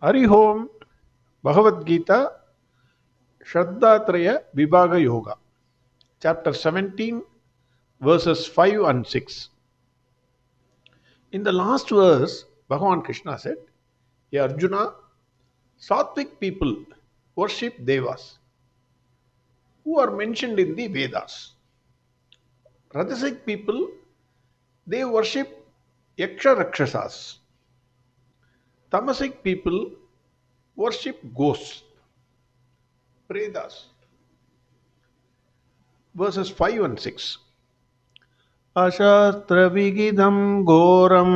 Hari Om, Bhagavad Gita, Shraddhatraya Vibhaga Yoga, chapter 17, verses 5 and 6. In the last verse, Bhagwan Krishna said, "Hey Arjuna, Sattvic people worship Devas, who are mentioned in the Vedas. Rajasic people, they worship Yaksha Rakshasas. Tamasic people worship ghosts, Pretas." Verses 5 and 6. अशास्त्रविगिधं घोरं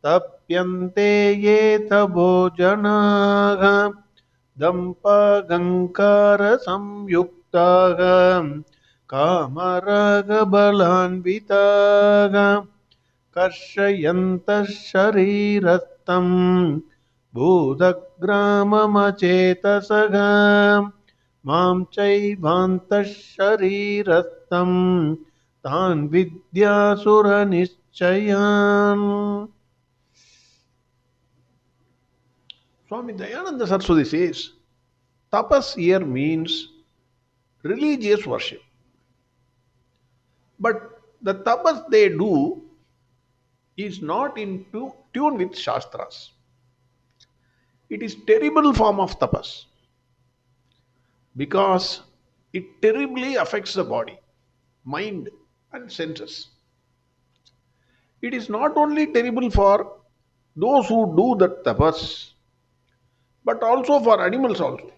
तप्यन्ते ये तभो जनाः दम्पगङ्कारसंयुक्ताः कामरागबलान्विताः कर्षयन्तः शरीरस्थं भूतग्राममचेतसः मां चैवान्तः शरीरस्थं तान् विद्यासुरनिश्चयान्. Swami Dayananda Saraswati says, tapas here means religious worship. But the tapas they do is not in tune with Shastras. It is terrible form of tapas because it terribly affects the body, mind and senses. It is not only terrible for those who do that tapas, but also for animals also.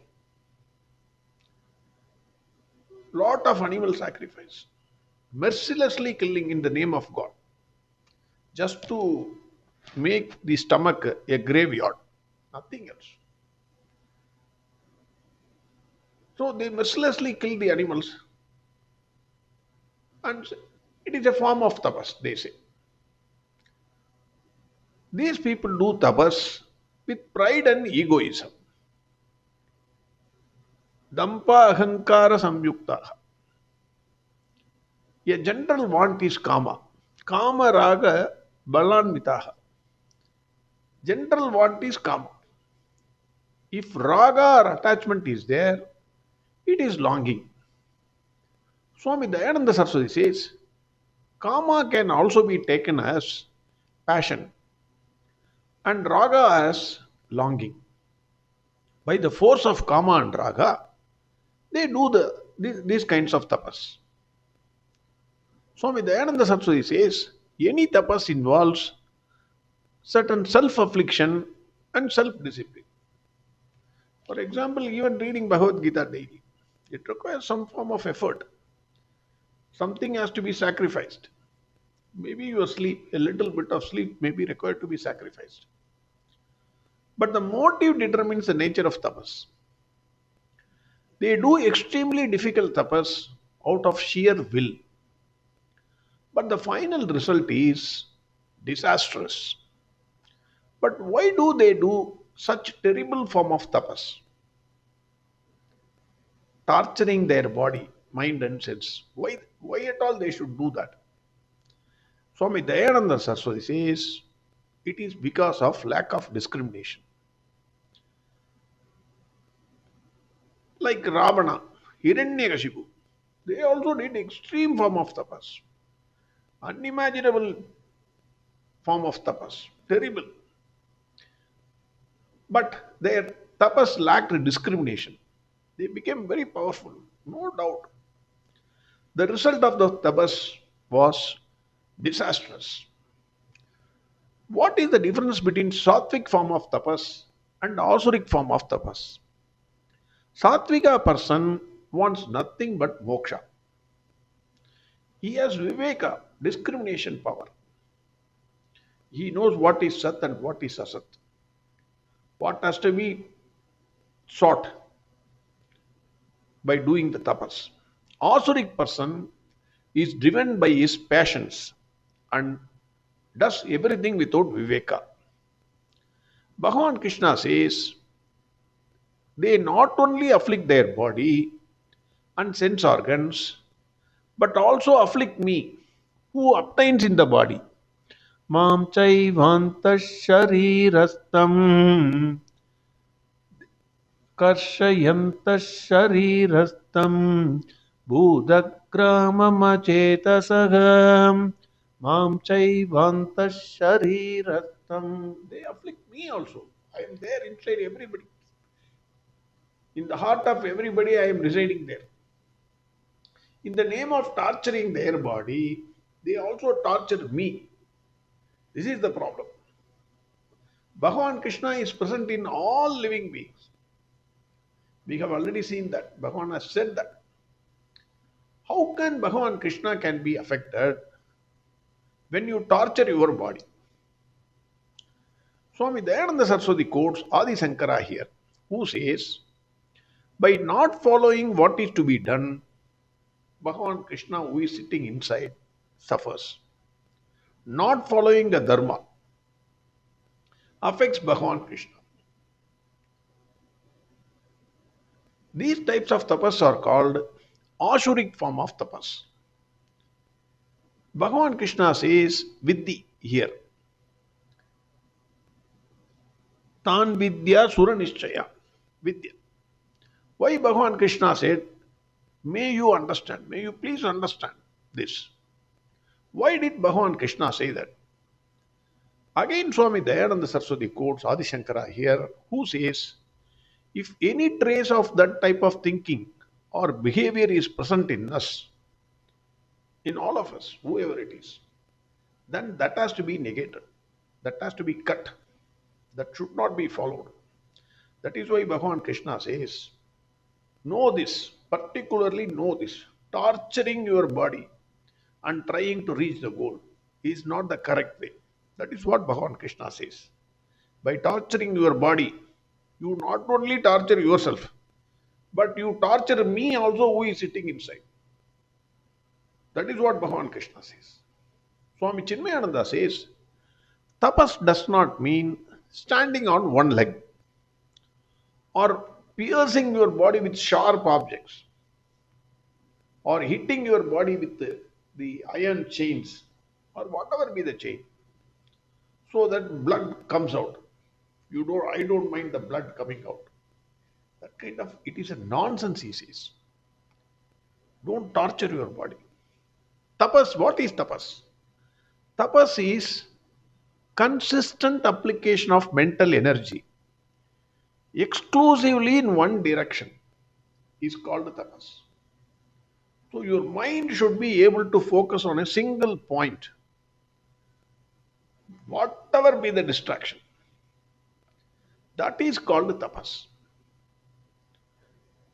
Lot of animal sacrifice, mercilessly killing in the name of God, just to make the stomach a graveyard, nothing else. So they mercilessly kill the animals, and it is a form of tapas, they say. These people do tapas with pride and egoism. Dampa ahankara samyukta. A general want is kama. Kama raga balanvitaha. General want is kama. If raga or attachment is there, it is longing. Swami Dayananda Saraswati says, kama can also be taken as passion and raga as longing. By the force of kama and raga, they do these kinds of tapas. Swami Dayananda Saraswati says, any tapas involves certain self-affliction and self-discipline. For example, even reading Bhagavad Gita daily, it requires some form of effort. Something has to be sacrificed. Maybe your sleep, a little bit of sleep may be required to be sacrificed. But the motive determines the nature of tapas. They do extremely difficult tapas out of sheer will. But the final result is disastrous. But why do they do such terrible form of tapas? Torturing their body, mind and sense. Why at all they should do that? Swami Dayananda Saraswati says, it is because of lack of discrimination. Like Ravana, Hiranyakashipu, they also did extreme form of tapas. Unimaginable form of tapas. Terrible. But their tapas lacked discrimination. They became very powerful, no doubt. The result of the tapas was disastrous. What is the difference between sattvic form of tapas and asuric form of tapas? Sattvika person wants nothing but moksha. He has viveka, discrimination power. He knows what is sat and what is asat. What has to be sought by doing the tapas. Asuric person is driven by his passions and does everything without viveka. Bhagwan Krishna says, they not only afflict their body and sense organs, but also afflict me, who obtains in the body. Mam chaivantash sharirastam कर्षयन्तः शरीरस्थं भूतग्राममचेतसः मां चैवान्तः शरीरस्थम्. They afflict me also. I am there inside everybody. In the heart of everybody, I am residing there. In the name of torturing their body, they also torture me. This is the problem. Bhagavan Krishna is present in all living beings. We have already seen that. Bhagavan has said that. How can Bhagavan Krishna can be affected when you torture your body? Swami Dayananda Saraswati quotes Adi Sankara here, who says, by not following what is to be done, Bhagavan Krishna, who is sitting inside, suffers. Not following the dharma affects Bhagavan Krishna. These types of tapas are called Ashuric form of tapas. Bhagavan Krishna says Vidhi here. Tan Vidya Sura Nishchaya. Vidya. Why Bhagavan Krishna said, may you understand, may you please understand this. Why did Bhagavan Krishna say that? Again, Swami Dayananda Saraswati quotes Adi Shankara here, who says, if any trace of that type of thinking or behavior is present in us, in all of us, whoever it is, then that has to be negated. That has to be cut. That should not be followed. That is why Bhagavan Krishna says, know this, particularly know this. Torturing your body and trying to reach the goal is not the correct way. That is what Bhagavan Krishna says. By torturing your body, you not only torture yourself, but you torture me also who is sitting inside. That is what Bhagavan Krishna says. Swami Chinmayananda says, tapas does not mean standing on one leg or piercing your body with sharp objects or hitting your body with the iron chains or whatever be the chain so that blood comes out. I don't mind the blood coming out. That kind of, it is a nonsense, he says. Don't torture your body. Tapas, what is tapas? Tapas is consistent application of mental energy exclusively in one direction is called tapas. So your mind should be able to focus on a single point, whatever be the distraction. That is called tapas.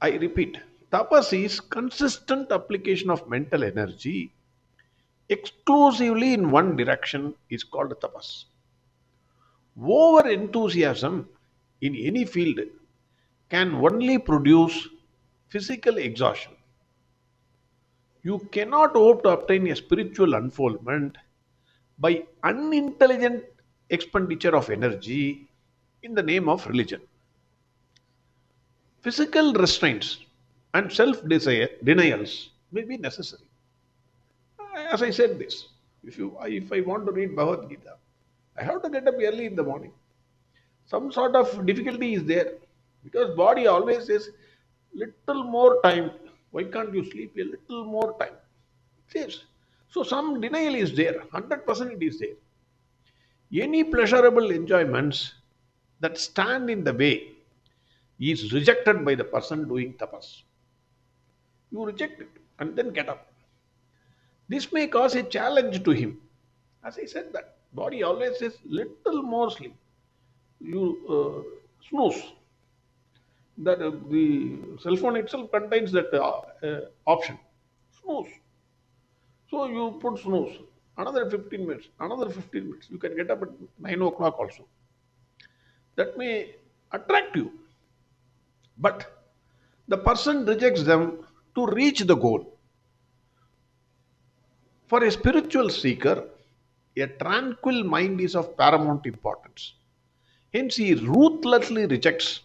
I repeat, tapas is consistent application of mental energy exclusively in one direction is called tapas. Over enthusiasm in any field can only produce physical exhaustion. You cannot hope to obtain a spiritual unfoldment by unintelligent expenditure of energy in the name of religion. Physical restraints and self denials may be necessary. As I said this, if I want to read Bhagavad Gita, I have to get up early in the morning. Some sort of difficulty is there because body always says little more time. Why can't you sleep a little more time? It says. So some denial is there. 100% it is there. Any pleasurable enjoyments that stand in the way is rejected by the person doing tapas. You reject it and then get up. This may cause a challenge to him. As I said that, body always says little more sleep. You snooze. That the cell phone itself contains that option. Snooze. So you put snooze. Another 15 minutes. Another 15 minutes. You can get up at 9 o'clock also. That may attract you. But the person rejects them to reach the goal. For a spiritual seeker, a tranquil mind is of paramount importance. Hence, he ruthlessly rejects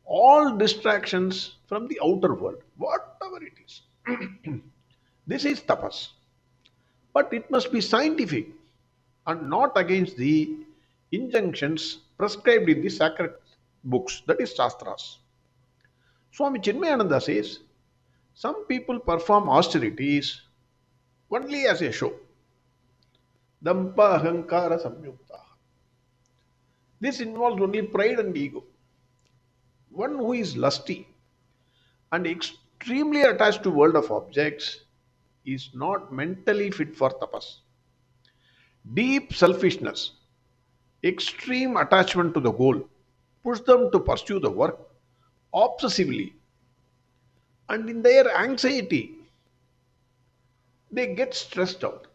all distractions from the outer world, whatever it is. This is tapas. But it must be scientific and not against the injunctions prescribed in the sacred books, that is Shastras. Swami Chinmayananda says, some people perform austerities only as a show. Dampa ahankara samyukta. This involves only pride and ego. One who is lusty and extremely attached to world of objects is not mentally fit for tapas. Deep selfishness, extreme attachment to the goal, push them to pursue the work obsessively, and in their anxiety, they get stressed out,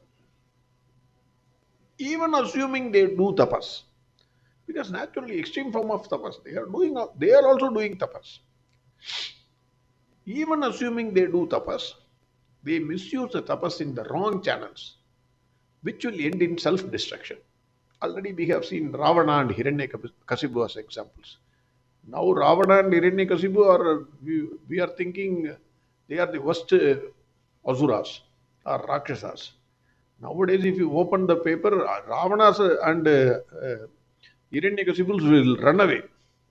even assuming they do tapas. Because naturally, extreme form of tapas, they are also doing tapas. Even assuming they do tapas, they misuse the tapas in the wrong channels, which will end in self-destruction. Already we have seen Ravana and Hiranyakasipu as examples. Now Ravana and Hiranyakasipu are, we are thinking they are the worst asuras or rakshasas. Nowadays, if you open the paper, Ravanas and Hiranyakasipus will run away.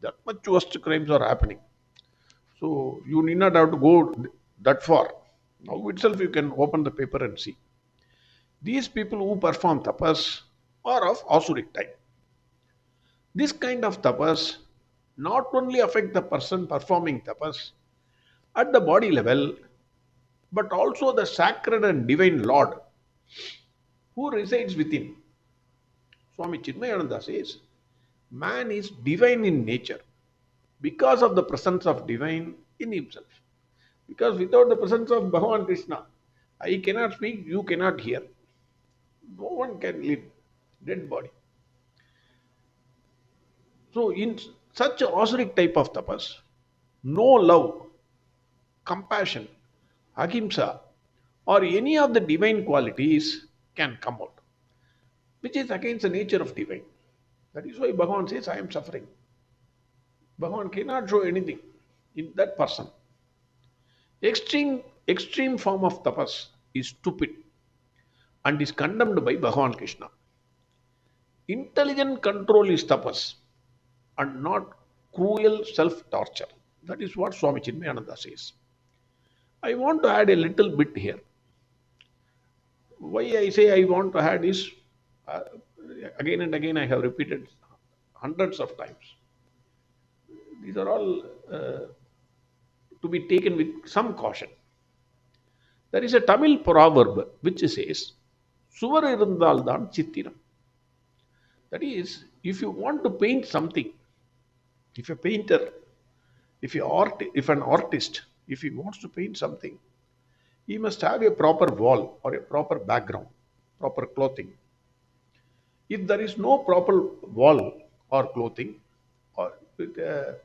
That much worst crimes are happening. So you need not have to go that far. Now itself you can open the paper and see. These people who perform tapas are of asuric type. This kind of tapas not only affect the person performing tapas at the body level, but also the sacred and divine Lord who resides within. Swami Chinmayananda says, man is divine in nature because of the presence of divine in himself. Because without the presence of Bhagwan Krishna, I cannot speak, you cannot hear. No one can live, dead body. So in such a asuric type of tapas, no love, compassion, ahimsa, or any of the divine qualities can come out, which is against the nature of divine. That is why Bhagavan says, I am suffering. Bhagavan cannot show anything in that person. Extreme form of tapas is stupid and is condemned by Bhagavan Krishna. Intelligent control is tapas and not cruel self-torture. That is what Swami Chinmayananda says. I want to add a little bit here. Why I say I want to add is, again and again I have repeated hundreds of times. These are all to be taken with some caution. There is a Tamil proverb which says, Suvar irundal dhan chittiram. That is, if you want to paint something, if a painter, if an artist, if he wants to paint something, he must have a proper wall or a proper background, proper clothing. If there is no proper wall or clothing, or with a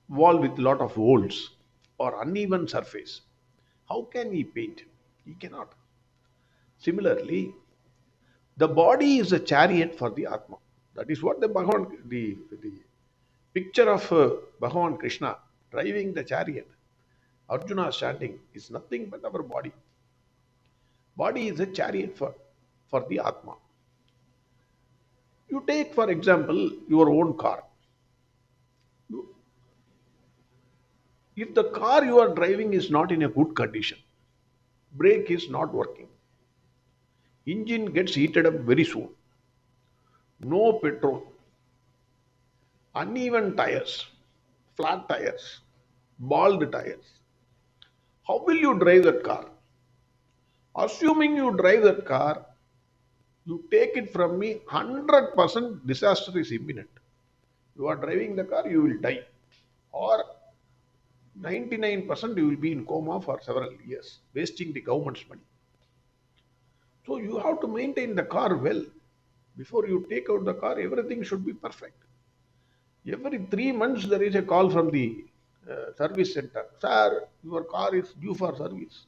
wall with lot of holes or uneven surface, how can he paint? He cannot. Similarly, the body is a chariot for the Atma. That is what the picture of Bhagavan Krishna driving the chariot, Arjuna standing, is nothing but our body. Body is a chariot for the Atma. You take, for example, your own car. If the car you are driving is not in a good condition, brake is not working, engine gets heated up very soon, no petrol, uneven tires, flat tires, bald tires, how will you drive that car? Assuming you drive that car, you take it from me, 100% disaster is imminent. You are driving the car, you will die. Or 99% you will be in coma for several years, wasting the government's money. So you have to maintain the car well. Before you take out the car, everything should be perfect. Every 3 months there is a call from the service center. Sir, your car is due for service.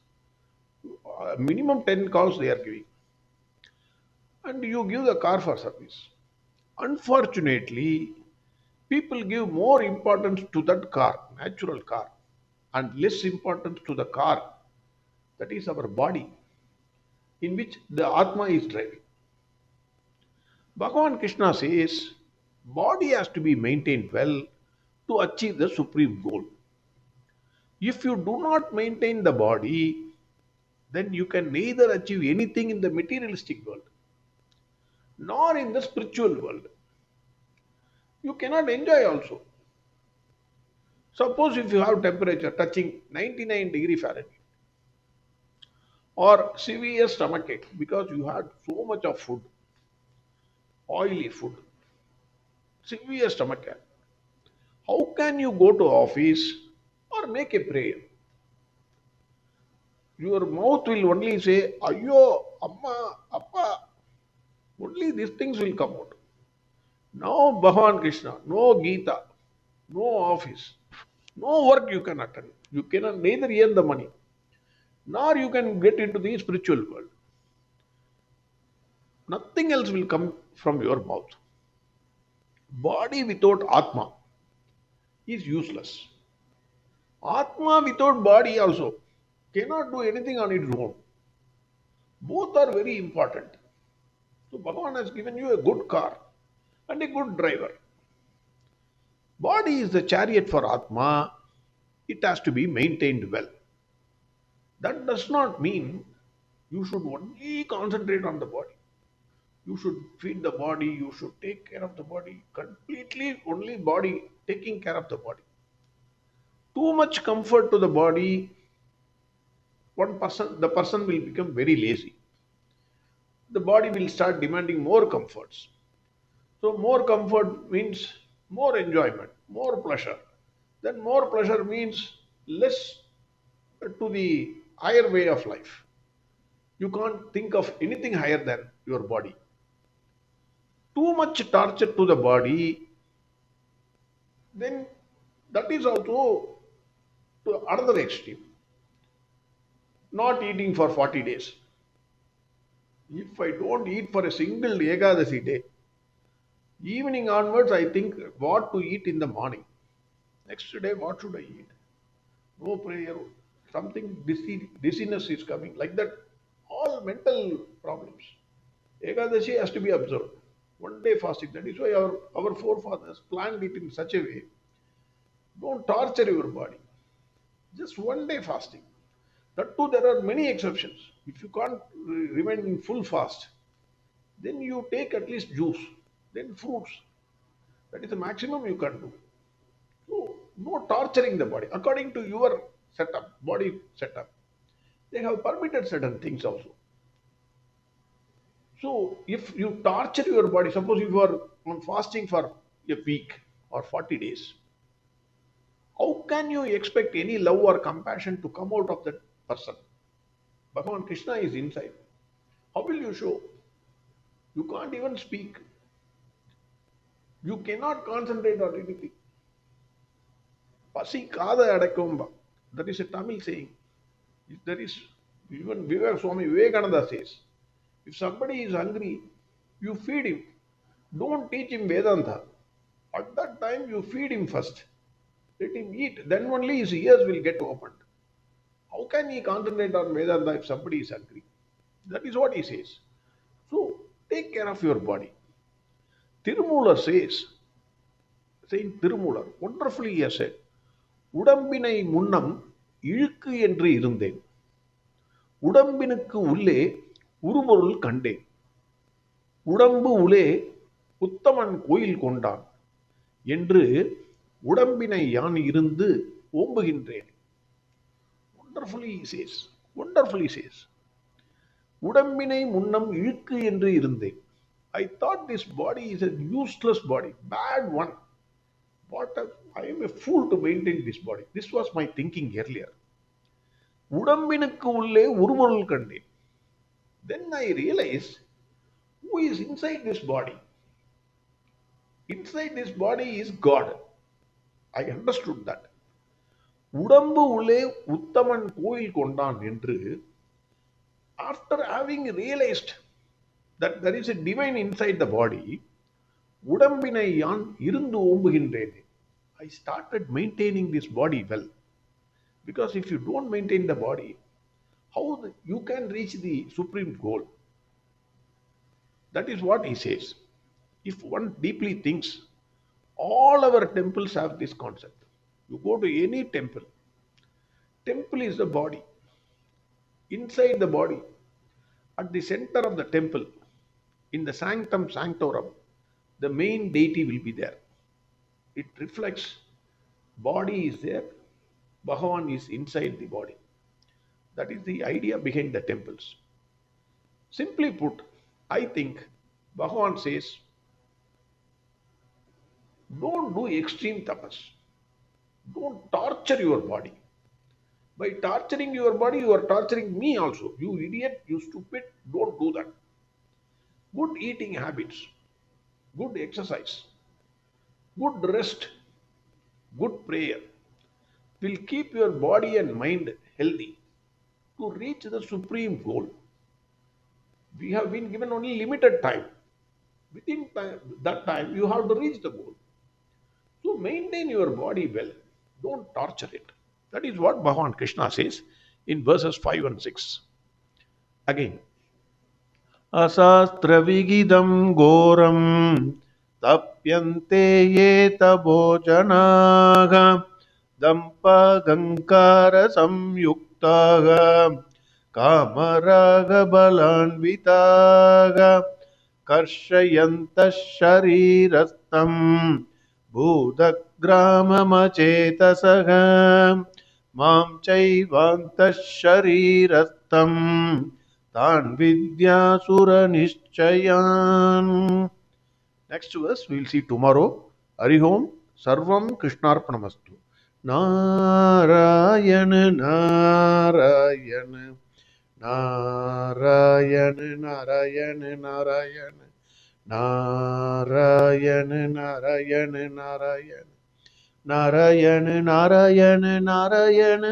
Minimum 10 calls they are giving. And you give the car for service. Unfortunately, people give more importance to that car, natural car, and less importance to the car, that is our body, in which the Atma is driving. Bhagavan Krishna says, body has to be maintained well to achieve the supreme goal. If you do not maintain the body, then you can neither achieve anything in the materialistic world nor in the spiritual world. You cannot enjoy also. Suppose if you have temperature touching 99 degree Fahrenheit or severe stomachache because you had so much of food, oily food, severe stomachache, how can you go to office or make a prayer? Your mouth will only say, Ayo, Amma, Appa. Only these things will come out. No Bhagwan Krishna, no Gita, no office, no work you can attend. You cannot neither earn the money, nor you can get into the spiritual world. Nothing else will come from your mouth. Body without Atma is useless. Atma without body also cannot do anything on its own. Both are very important. So Bhagavan has given you a good car and a good driver. Body is the chariot for Atma. It has to be maintained well. That does not mean you should only concentrate on the body. You should feed the body, you should take care of the body, completely only body, taking care of the body. Too much comfort to the body, the person will become very lazy. The body will start demanding more comforts. So more comfort means more enjoyment, more pleasure. Then more pleasure means less to the higher way of life. You can't think of anything higher than your body. Too much torture to the body, then that is also to another extreme. Not eating for 40 days. If I don't eat for a single Ekadasi day, evening onwards I think what to eat in the morning. Next day, what should I eat? No prayer, something dizziness is coming, like that. All mental problems. Ekadashi has to be observed. One day fasting. That is why our forefathers planned it in such a way. Don't torture your body. Just one day fasting. That too, there are many exceptions. If you can't remain in full fast, then you take at least juice, then fruits. That is the maximum you can do. So, no torturing the body. According to your setup, body setup, they have permitted certain things also. So, if you torture your body, suppose if you are on fasting for a week or 40 days, how can you expect any love or compassion to come out of that person? Bhagavan Krishna is inside. How will you show? You can't even speak. You cannot concentrate on anything. Pasi kada adakumba. That is a Tamil saying. If there is, even Swami Vivekananda says, if somebody is hungry, you feed him. Don't teach him Vedanta. At that time, you feed him first. Let him eat. Then only his ears will get opened. How can he concentrate on Vedanta if somebody is hungry? That is what he says. So, take care of your body. Tirumular says, Saint Tirumular, wonderfully he has said, உடம்பினை முன்னம் இழுக்கு என்று இருந்தேன் உடம்பினுக்கு உள்ளே உருபொருள் கண்டேன் உடம்பு உளே உத்தமன் கோயில் கொண்டான் என்று உடம்பினை யான் இருந்து ஓம்புகின்றேன். Wonderfully he says, wonderfully says, உடம்பினை முன்னம் இழுக்கு என்று இருந்தேன். I thought this body is a useless body, bad one. I am a fool to maintain this body. This was my thinking earlier. உடம்பினுக்கு உள்ளே உருவொருள் கண்டேன். Then I realized who is inside this body. Inside this body is God. I understood that. உடம்பு உள்ளே உத்தமன் கோயில் கொண்டான் என்று, after having realized that there is a divine inside the body, உடம்பினை யான் இருந்து ஓம்புகின்றேன். I started maintaining this body well. Because if you don't maintain the body, you can reach the supreme goal? That is what he says. If one deeply thinks, all our temples have this concept. You go to any temple, Temple is the body. Inside the body, at the center of the temple, in the sanctum sanctorum, the main deity will be there. It reflects body is there, Bhagavan is inside the body. That is the idea behind the temples. Simply put, I think Bhagavan says, don't do extreme tapas. Don't torture your body. By torturing your body, you are torturing me also. You idiot, you stupid, don't do that. Good eating habits, good exercise, good rest, good prayer will keep your body and mind healthy to reach the supreme goal. We have been given only limited time. Within that time, you have to reach the goal. So maintain your body well. Don't torture it. That is what Bhagavan Krishna says in verses 5 and 6. Again, अशास्त्रविगिदं घोरं तप्यन्ते ये तभोजनाः दम्पगङ्कारसंयुक्ताः कामरागबलान्विताः कर्षयन्तः शरीरस्थं भूतग्राममचेतसः मां चैवान्तः शरीरस्थं तान् विद्यासुरनिश्चयान्. next verse we will see tomorrow. Hari Om, Sarvam Krishnarpanamastu. Narayan Narayan Narayan Narayan Narayan Narayan Narayan Narayan Narayan Narayan Narayan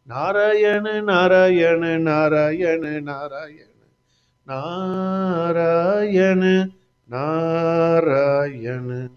Narayan Narayan Narayan Narayan Narayan Narayan Narayan.